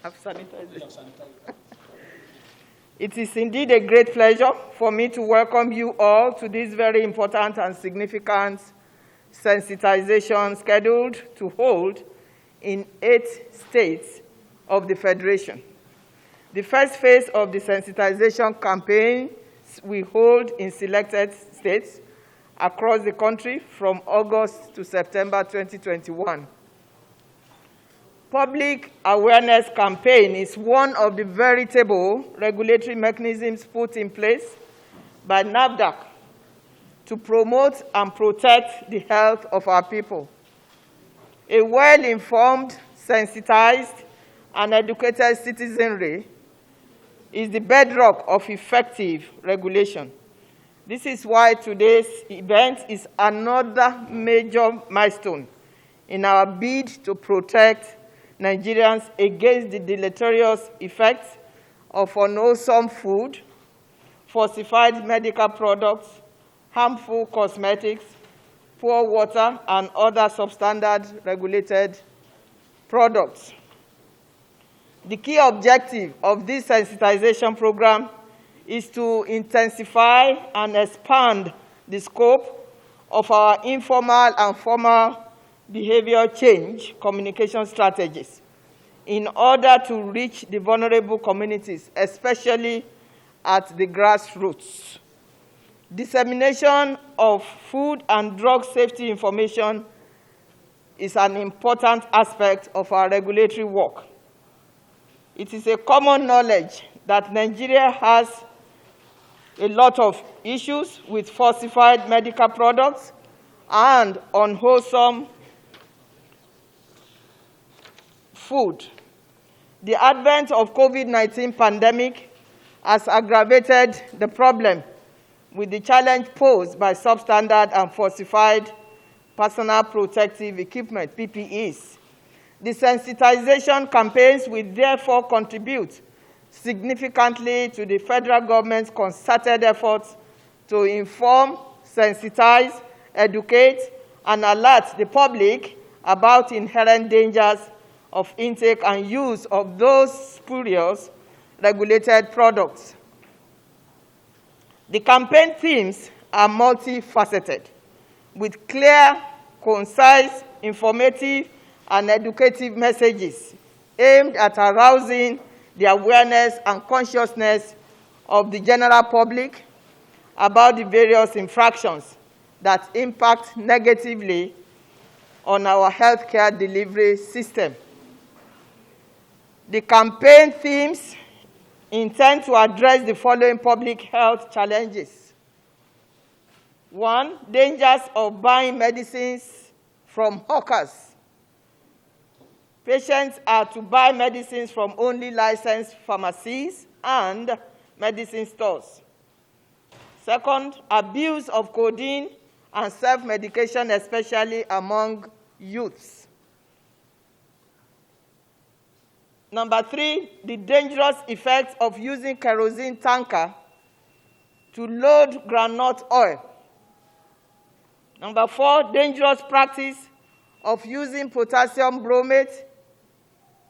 I've sanitized it. It is indeed a great pleasure for me to welcome you all to this very important and significant sensitization scheduled to hold in 8 states of the Federation. The first phase of the sensitization campaign we hold in selected states across the country from August to September 2021. Public awareness campaign is one of the veritable regulatory mechanisms put in place by NAFDAC to promote and protect the health of our people. A well-informed, sensitized, and educated citizenry is the bedrock of effective regulation. This is why today's event is another major milestone in our bid to protect Nigerians against the deleterious effects of unwholesome food, falsified medical products, harmful cosmetics, poor water, and other substandard regulated products. The key objective of this sensitization program is to intensify and expand the scope of our informal and formal behavior change communication strategies in order to reach the vulnerable communities, especially at the grassroots. Dissemination of food and drug safety information is an important aspect of our regulatory work. It is a common knowledge that Nigeria has a lot of issues with falsified medical products and unwholesome food. The advent of COVID-19 pandemic has aggravated the problem with the challenge posed by substandard and falsified personal protective equipment, PPEs. The sensitization campaigns will therefore contribute significantly to the federal government's concerted efforts to inform, sensitize, educate, and alert the public about inherent dangers of intake and use of those spurious regulated products. The campaign themes are multifaceted, with clear, concise, informative, and educative messages aimed at arousing the awareness and consciousness of the general public about the various infractions that impact negatively on our healthcare delivery system. The campaign themes intend to address the following public health challenges. 1, dangers of buying medicines from hawkers. Patients are to buy medicines from only licensed pharmacies and medicine stores. 2, abuse of codeine and self-medication, especially among youths. 3, the dangerous effects of using kerosene tanker to load groundnut oil. 4, dangerous practice of using potassium bromate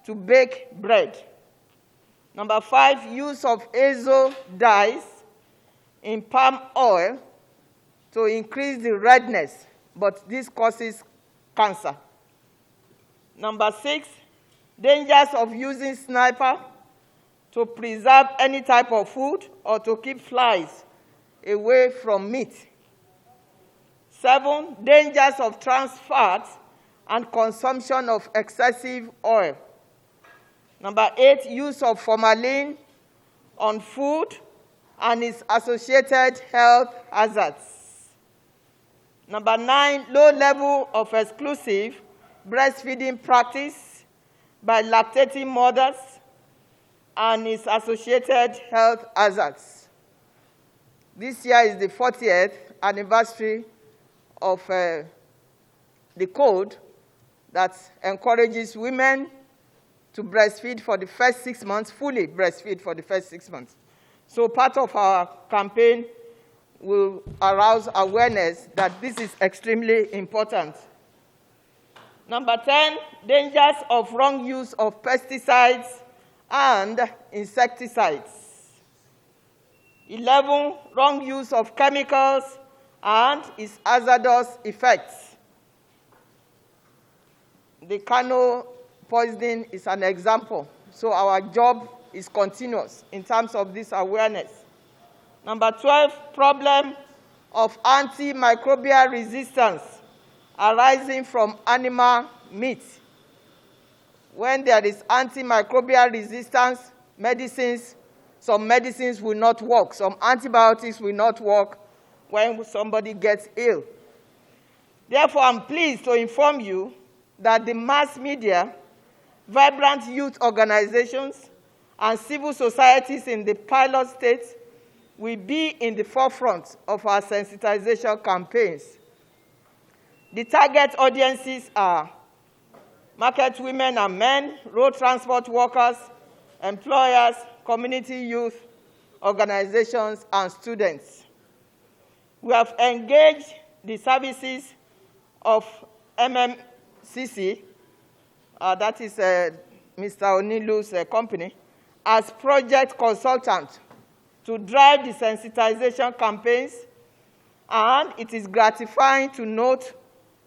to bake bread. 5, use of azo dyes in palm oil to increase the redness, but this causes cancer. 6, dangers of using sniper to preserve any type of food or to keep flies away from meat. 7, dangers of trans fats and consumption of excessive oil. 8, use of formalin on food and its associated health hazards. 9, low level of exclusive breastfeeding practice by lactating mothers and its associated health hazards. This year is the 40th anniversary of the code that encourages women to breastfeed for the first 6 months, fully breastfeed for the first 6 months. So part of our campaign will arouse awareness that this is extremely important. Number 10, dangers of wrong use of pesticides and insecticides. 11, wrong use of chemicals and its hazardous effects. The Kano poisoning is an example, so our job is continuous in terms of this awareness. Number 12, problem of antimicrobial resistance arising from animal meat. When there is antimicrobial resistance, some medicines will not work. Some antibiotics will not work when somebody gets ill. Therefore, I'm pleased to inform you that the mass media, vibrant youth organizations, and civil societies in the pilot states will be in the forefront of our sensitization campaigns. The target audiences are market women and men, road transport workers, employers, community youth organizations, and students. We have engaged the services of MMCC, that is Mr. Onilu's company, as project consultant to drive the sensitization campaigns, and it is gratifying to note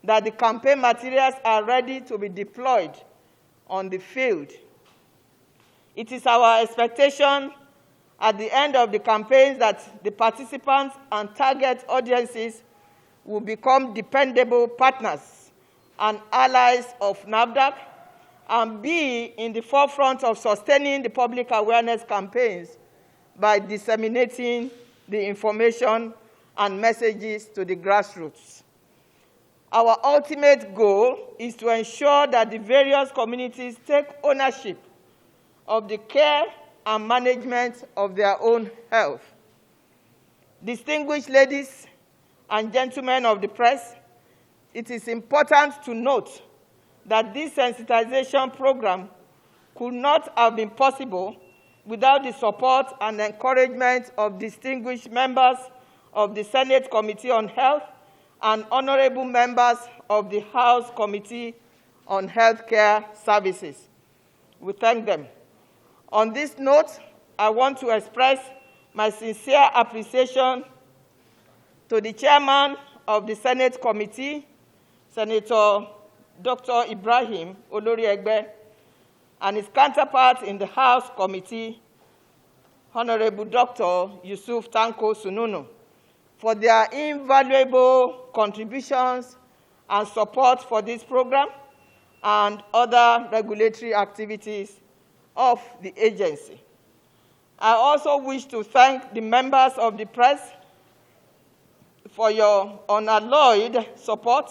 that the campaign materials are ready to be deployed on the field. It is our expectation at the end of the campaigns that the participants and target audiences will become dependable partners and allies of NAFDAC and be in the forefront of sustaining the public awareness campaigns by disseminating the information and messages to the grassroots. Our ultimate goal is to ensure that the various communities take ownership of the care and management of their own health. Distinguished ladies and gentlemen of the press, it is important to note that this sensitization program could not have been possible without the support and encouragement of distinguished members of the Senate Committee on Health and honorable members of the House Committee on Healthcare Services. We thank them. On this note, I want to express my sincere appreciation to the chairman of the Senate Committee, Senator Dr. Ibrahim Oloriegbe, and his counterpart in the House Committee, Honorable Dr. Yusuf Tanko Sununu, for their invaluable contributions and support for this program and other regulatory activities of the agency. I also wish to thank the members of the press for your unalloyed support.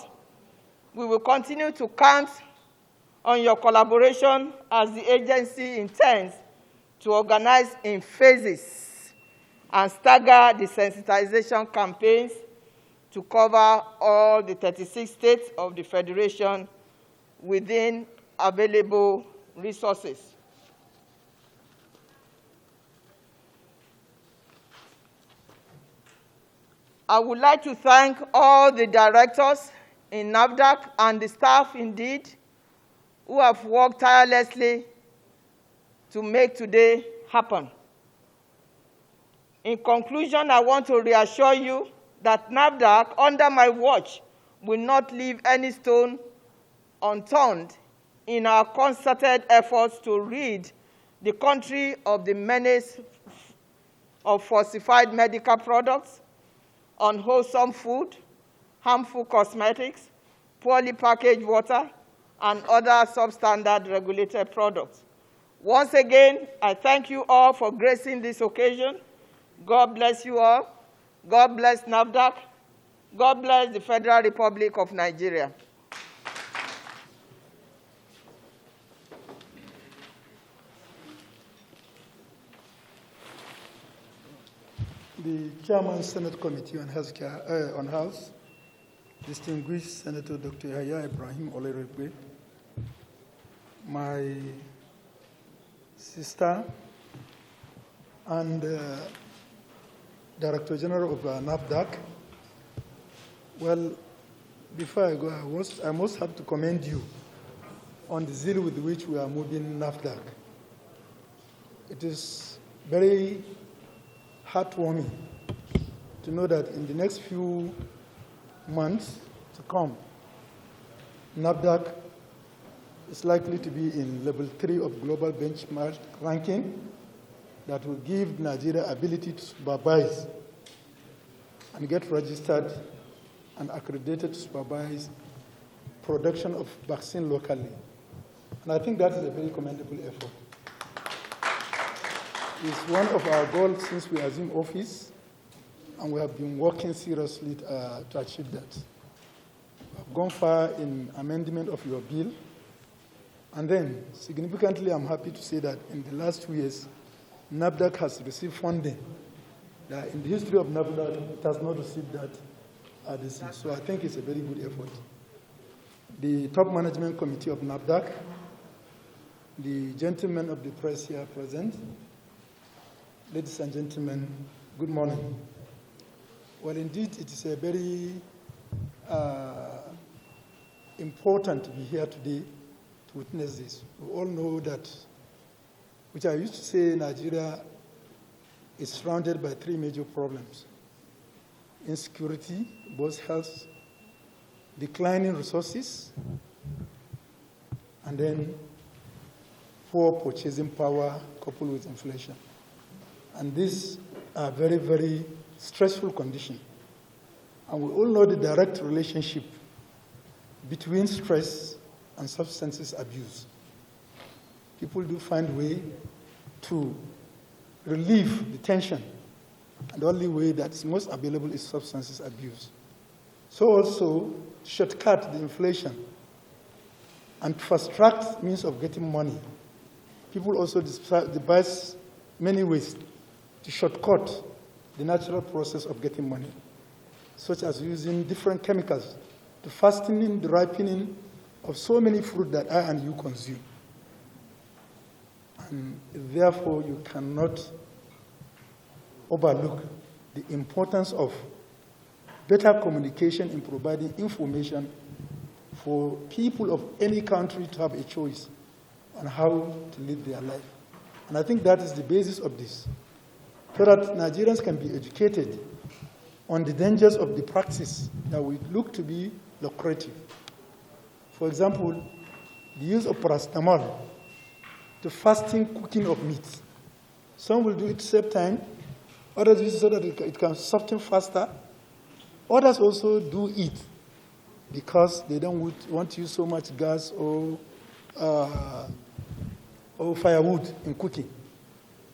We will continue to count on your collaboration as the agency intends to organize in phases and stagger the sensitization campaigns to cover all the 36 states of the Federation within available resources. I would like to thank all the directors in NAFDAC and the staff, indeed, who have worked tirelessly to make today happen. In conclusion, I want to reassure you that NAFDAC, under my watch, will not leave any stone unturned in our concerted efforts to rid the country of the menace of falsified medical products, unwholesome food, harmful cosmetics, poorly packaged water, and other substandard regulated products. Once again, I thank you all for gracing this occasion. God bless you all. God bless NAFDAC. God bless the Federal Republic of Nigeria. The Chairman, Senate Committee on Healthcare, on Health, distinguished Senator Dr. Yahya Ibrahim Oloriegbe, my sister and Director General of NAFDAC. Well, before I go, I must have to commend you on the zeal with which we are moving NAFDAC. It is very heartwarming to know that in the next few months to come, NAFDAC is likely to be in level 3 of global benchmark ranking that will give Nigeria ability to supervise and get registered and accredited to supervise production of vaccine locally. And I think that is a very commendable effort. It's one of our goals since we assumed office, and we have been working seriously to achieve that. We've gone far in amendment of your bill, and then significantly, I'm happy to say that in the last 2 years, NAFDAC has received funding. In the history of NAFDAC, it has not received that this year. So I think it's a very good effort. The top management committee of NAFDAC, the gentlemen of the press here present, ladies and gentlemen, good morning. Well, indeed, it is a very important to be here today to witness this. We all know that, which I used to say, Nigeria is surrounded by 3 major problems: insecurity, both health, declining resources, and then poor purchasing power coupled with inflation. And these are very, very stressful conditions. And we all know the direct relationship between stress and substances abuse. People do find a way to relieve the tension, and the only way that's most available is substances abuse. So also, to shortcut the inflation and to fast-track means of getting money, people also devise many ways to shortcut the natural process of getting money, such as using different chemicals to fastening the ripening of so many fruit that I and you consume. And therefore, you cannot overlook the importance of better communication in providing information for people of any country to have a choice on how to live their life. And I think that is the basis of this, so that Nigerians can be educated on the dangers of the practice that we look to be lucrative. For example, the use of paracetamol to fasting cooking of meat. Some will do it to save time, others use it so that it can soften faster. Others also do it because they don't want to use so much gas or firewood in cooking.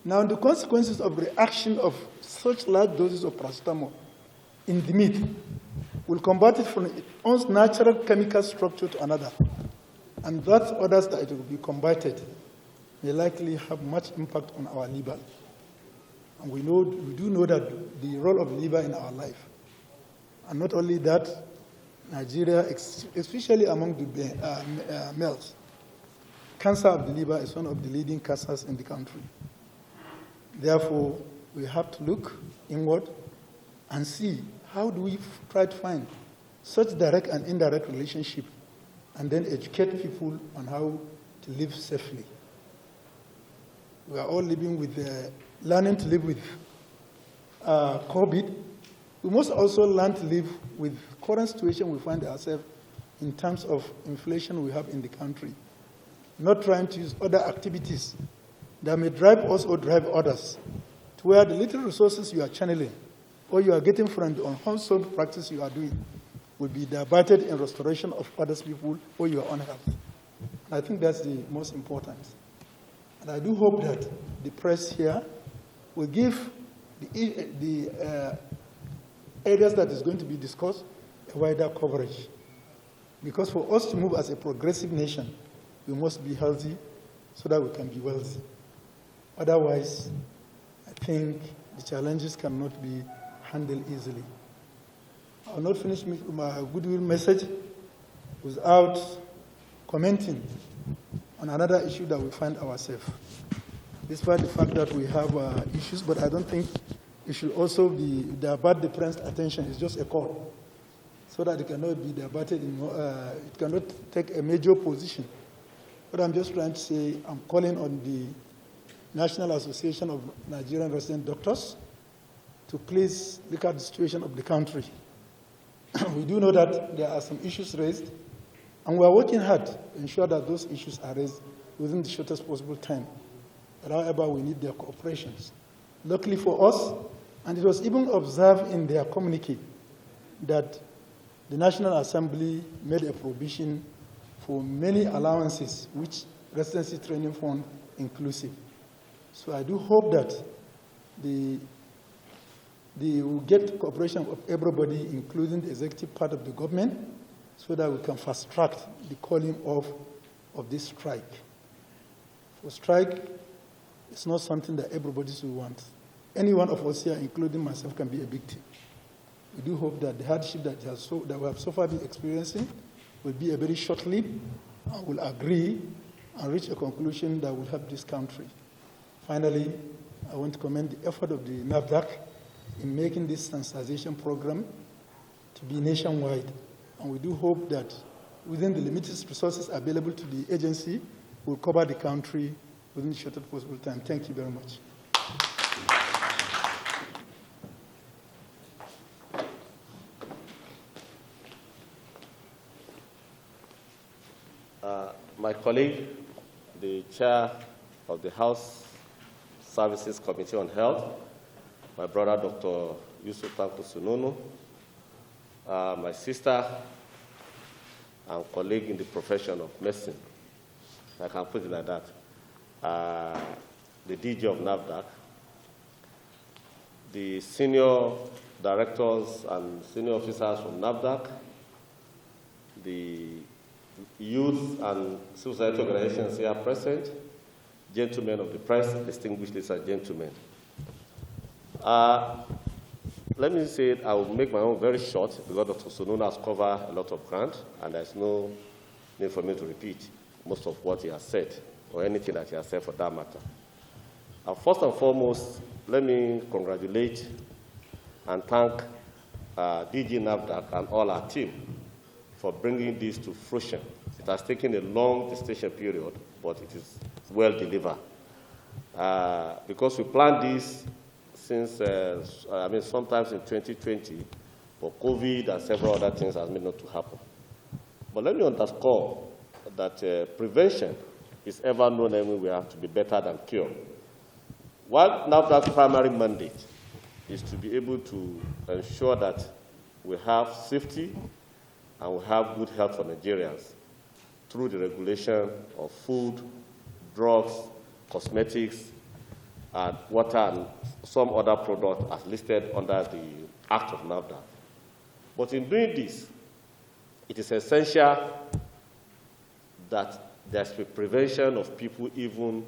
Now, the consequences of reaction of such large doses of paracetamol in the meat will convert it from its own natural chemical structure to another. And that others that it will be converted may likely have much impact on our liver. And we do know that the role of liver in our life. And not only that, Nigeria, especially among the males, cancer of the liver is one of the leading cancers in the country. Therefore, we have to look inward and see how do we try to find such direct and indirect relationship, and then educate people on how to live safely. We are all living with, learning to live with COVID. We must also learn to live with the current situation we find ourselves in terms of inflation we have in the country. Not trying to use other activities that may drive us or drive others to where the little resources you are channeling or you are getting from the unwholesome practice you are doing will be diverted in restoration of others people or your own health. And I think that's the most important. And I do hope that the press here will give the areas that is going to be discussed a wider coverage. Because for us to move as a progressive nation, we must be healthy so that we can be wealthy. Otherwise, I think the challenges cannot be handled easily. I will not finish my goodwill message without commenting on another issue that we find ourselves. Despite the fact that we have issues, but I don't think it should also be divert the press attention. It's just a call, so that it cannot be diverted. It cannot take a major position What I'm just trying to say, I'm calling on the National Association of Nigerian Resident Doctors to please look at the situation of the country. We do know that there are some issues raised, and we are working hard to ensure that those issues are raised within the shortest possible time. But however, we need their cooperation. Luckily for us, and it was even observed in their communique that the National Assembly made a provision for many allowances, which Residency Training Fund inclusive. So I do hope that they will get cooperation of everybody, including the executive part of the government, so that we can fast-track the calling off of this strike. For strike, it's not something that everybody should want. Any one of us here, including myself, can be a victim. We do hope that the hardship that we have so far been experiencing will be a very short-lived, and will agree and reach a conclusion that will help this country. Finally, I want to commend the effort of the NAFDAC in making this sensitization program to be nationwide. And we do hope that within the limited resources available to the agency, we'll cover the country within the shortest possible time. Thank you very much. My colleague, the chair of the House Services Committee on Health, my brother, Dr. Yusuf Tanko Sununu, my sister and colleague in the profession of medicine, I can put it like that, the DG of NAFDAC, the senior directors and senior officers from NAFDAC, the youth and civil society organizations here present, gentlemen of the press, distinguished ladies and gentlemen. Let me say I will make my own very short because Dr. Sununu has covered a lot of ground and there's no need for me to repeat most of what he has said or anything that he has said for that matter. First and foremost, let me congratulate and thank DG NAFDAC and all our team for bringing this to fruition. It has taken a long gestation period, but it is well delivered. Because we planned this since, sometimes in 2020, but COVID and several other things has made not to happen. But let me underscore that prevention is ever known everywhere to be better than cure. While NAFDAC's primary mandate is to be able to ensure that we have safety and we have good health for Nigerians through the regulation of food, drugs, cosmetics, and water, and some other products as listed under the Act of NAFDAC. But in doing this, it is essential that there's a prevention of people even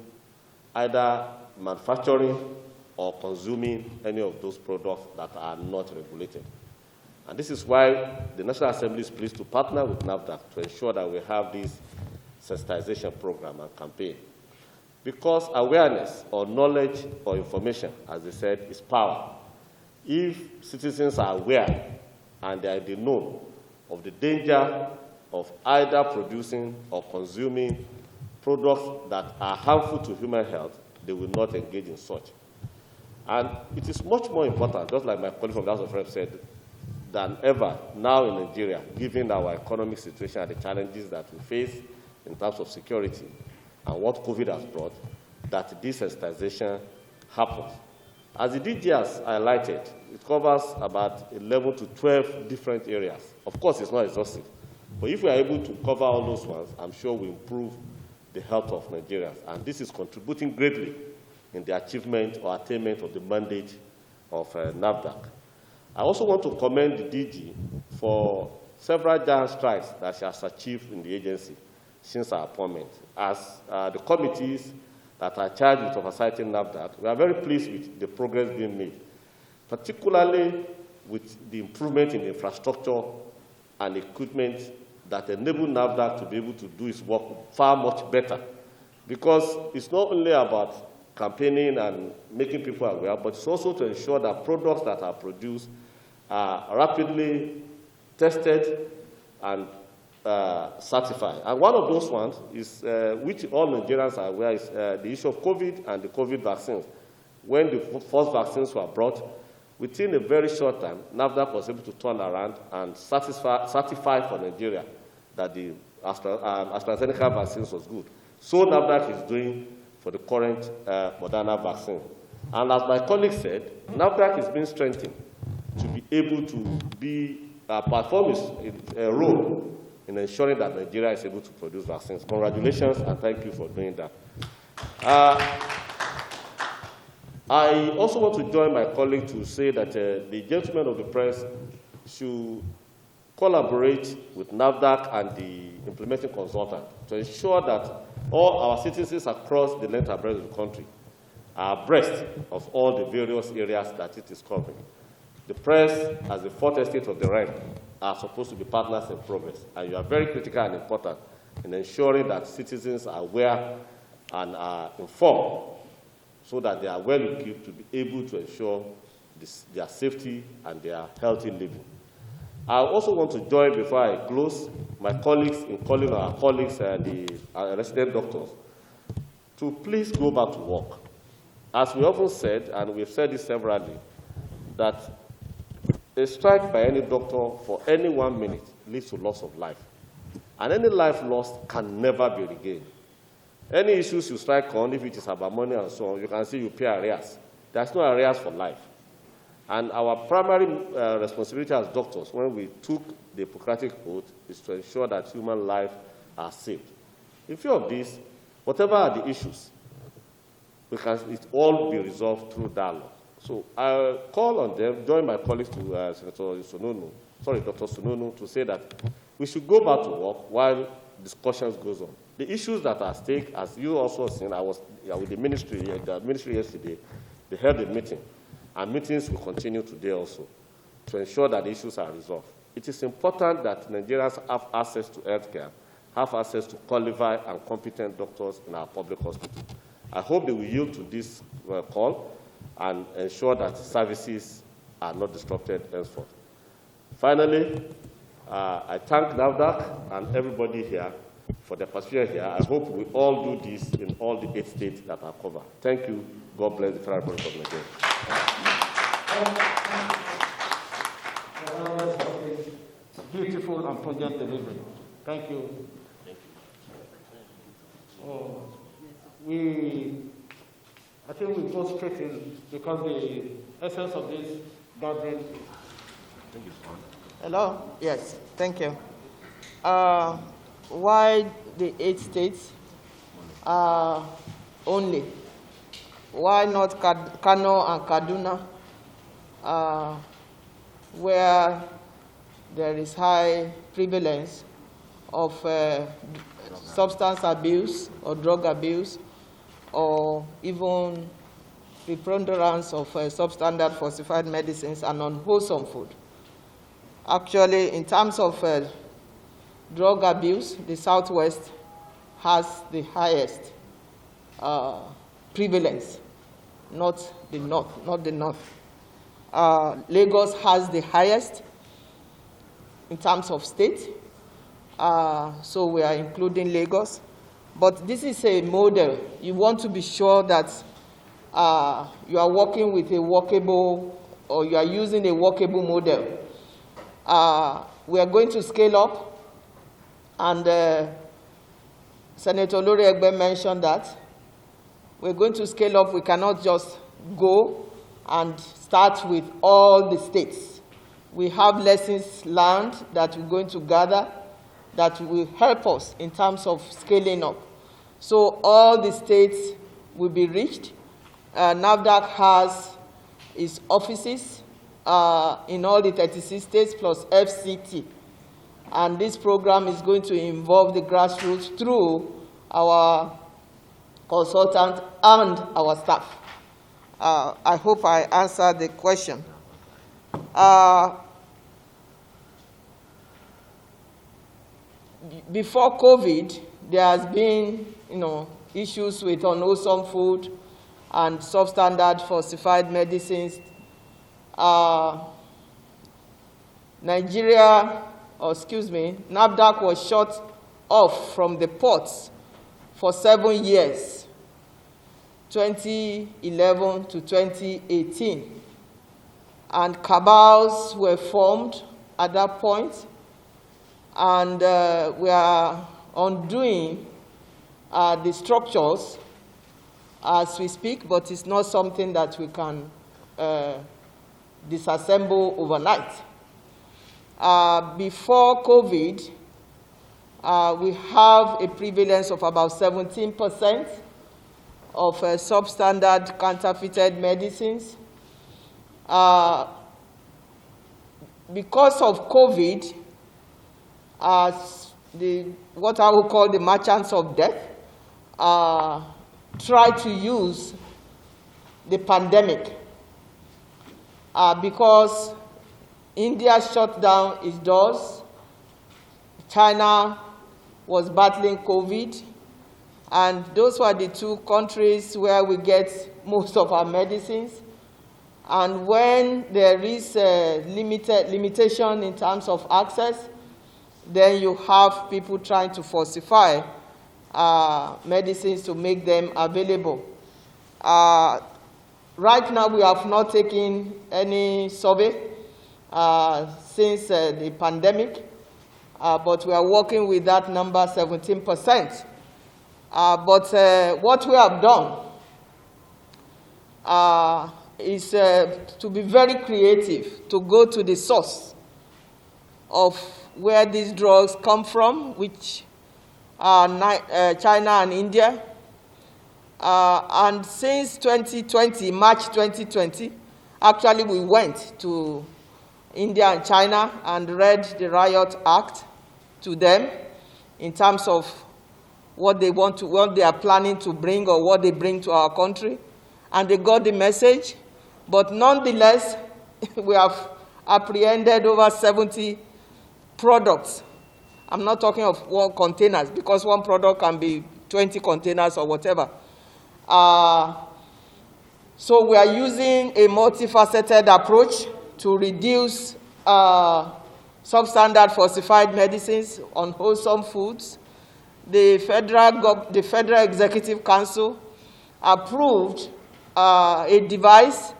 either manufacturing or consuming any of those products that are not regulated. And this is why the National Assembly is pleased to partner with NAFDAC to ensure that we have this sensitization program and campaign. Because awareness or knowledge or information, as they said, is power. If citizens are aware and they are the know of the danger of either producing or consuming products that are harmful to human health, they will not engage in such. And it is much more important, just like my colleague from the House of Reps said, than ever now in Nigeria, given our economic situation and the challenges that we face in terms of security and what COVID has brought, that this sensitization happens. As the DG has highlighted, it covers about 11 to 12 different areas. Of course, it's not exhaustive, but if we are able to cover all those ones, I'm sure we improve the health of Nigerians, and this is contributing greatly in the achievement or attainment of the mandate of NAFDAC. I also want to commend the DG for several giant strides that she has achieved in the agency since her appointment. As the committees that are charged with oversighting NAFDAC, we are very pleased with the progress being made, particularly with the improvement in infrastructure and equipment that enable NAFDAC to be able to do its work far much better. Because it's not only about campaigning and making people aware, but it's also to ensure that products that are produced are rapidly tested and certify. And one of those ones is, which all Nigerians are aware, is the issue of COVID and the COVID vaccines. When the first vaccines were brought, within a very short time, NAFDAC was able to turn around and certify for Nigeria that the AstraZeneca vaccines was good. So NAFDAC is doing for the current Moderna vaccine. And as my colleague said, NAFDAC is being strengthened to be able to perform a role in ensuring that Nigeria is able to produce vaccines. Congratulations, and thank you for doing that. I also want to join my colleague to say that the gentlemen of the press should collaborate with NAFDAC and the implementing consultant to ensure that all our citizens across the length and breadth of the country are abreast of all the various areas that it is covering. The press, as the fourth estate of the realm, are supposed to be partners in progress, and you are very critical and important in ensuring that citizens are aware and are informed so that they are well equipped to be able to ensure their safety and their healthy living. I also want to join, before I close, my colleagues in calling our colleagues, the resident doctors, to please go back to work. As we often said, and we've said this severally, that a strike by any doctor for any 1 minute leads to loss of life. And any life lost can never be regained. Any issues you strike on, if it is about money and so on, you can see you pay arrears. There's no arrears for life. And our primary responsibility as doctors, when we took the Hippocratic Oath, is to ensure that human life are saved. In view of this, whatever are the issues, it all be resolved through dialogue. So I'll call on them, join my colleagues to Dr. Sununu, to say that we should go back to work while discussions goes on. The issues that are at stake, as you also seen, I was with the ministry yesterday, they held a meeting, and meetings will continue today also to ensure that the issues are resolved. It is important that Nigerians have access to healthcare, have access to qualified and competent doctors in our public hospitals. I hope they will yield to this call and ensure that services are not disrupted henceforth. Finally, I thank NAFDAC and everybody here for their participation here. I hope we all do this in all the 8 states that are covered. Thank you. God bless the Federal Republic of Nigeria. Beautiful and poignant delivery. Thank you. I think we go straight in because the essence of this gathering. Hello? Yes, thank you. Why the 8 states only? Why not Kano and Kaduna, where there is high prevalence of substance abuse or drug abuse, or even preponderance of substandard falsified medicines and unwholesome food? Actually, in terms of drug abuse, the Southwest has the highest prevalence, not the North. Lagos has the highest in terms of state, so we are including Lagos. But this is a model. You want to be sure that you are working with a workable, or you are using a workable model. We are going to scale up, and Senator Lori Egbe mentioned that. We're going to scale up. We cannot just go and start with all the states. We have lessons learned that we're going to gather that will help us in terms of scaling up. So all the states will be reached. NAFDAC has its offices in all the 36 states plus FCT. And this program is going to involve the grassroots through our consultant and our staff. I hope I answered the question. Before COVID, there has been, issues with unwholesome food and substandard falsified medicines. Nigeria NAFDAC was shut off from the ports for 7 years, 2011 to 2018. And cabals were formed at that point, and we are undoing the structures as we speak, but it's not something that we can disassemble overnight. Before COVID, we have a prevalence of about 17% of substandard counterfeited medicines. Because of COVID, what I would call the merchants of death try to use the pandemic because India shut down its doors, China was battling COVID, and those were the two countries where we get most of our medicines. And when there is a limitation in terms of access, then you have people trying to falsify medicines to make them available. Right now, we have not taken any survey since the pandemic, but we are working with that number, 17%. But what we have done is to be very creative, to go to the source of where these drugs come from, which are China and India. And since 2020, March 2020, actually we went to India and China and read the Riot Act to them in terms of what they want to, what they are planning to bring or what they bring to our country. And they got the message. But nonetheless, we have apprehended over 70 products. I'm not talking of one containers, because one product can be 20 containers or whatever. So we are using a multifaceted approach to reduce substandard falsified medicines, unwholesome foods. The Federal Executive Council approved a device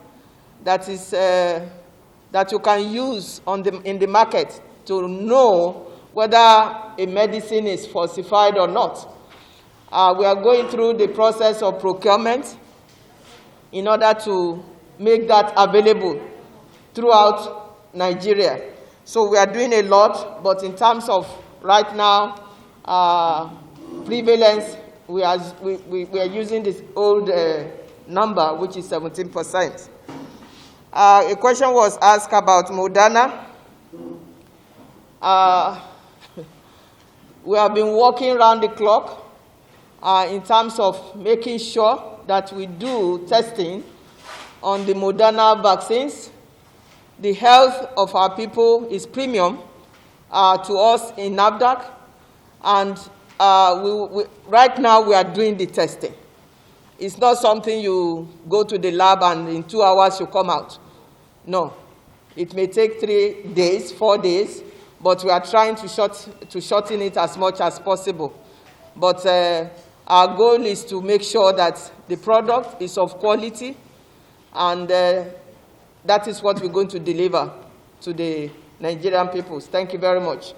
that is that you can use in the market to know whether a medicine is falsified or not. We are going through the process of procurement in order to make that available throughout Nigeria. So we are doing a lot, but in terms of right now, prevalence, we are using this old number, which is 17%. A question was asked about Moderna. We have been working around the clock in terms of making sure that we do testing on the Moderna vaccines. The health of our people is premium to us in NAFDAC, and right now we are doing the testing. It's not something you go to the lab and in 2 hours you come out. No, it may take 3 days, 4 days, but we are trying to shorten it as much as possible. But our goal is to make sure that the product is of quality, and that is what we're going to deliver to the Nigerian people. Thank you very much.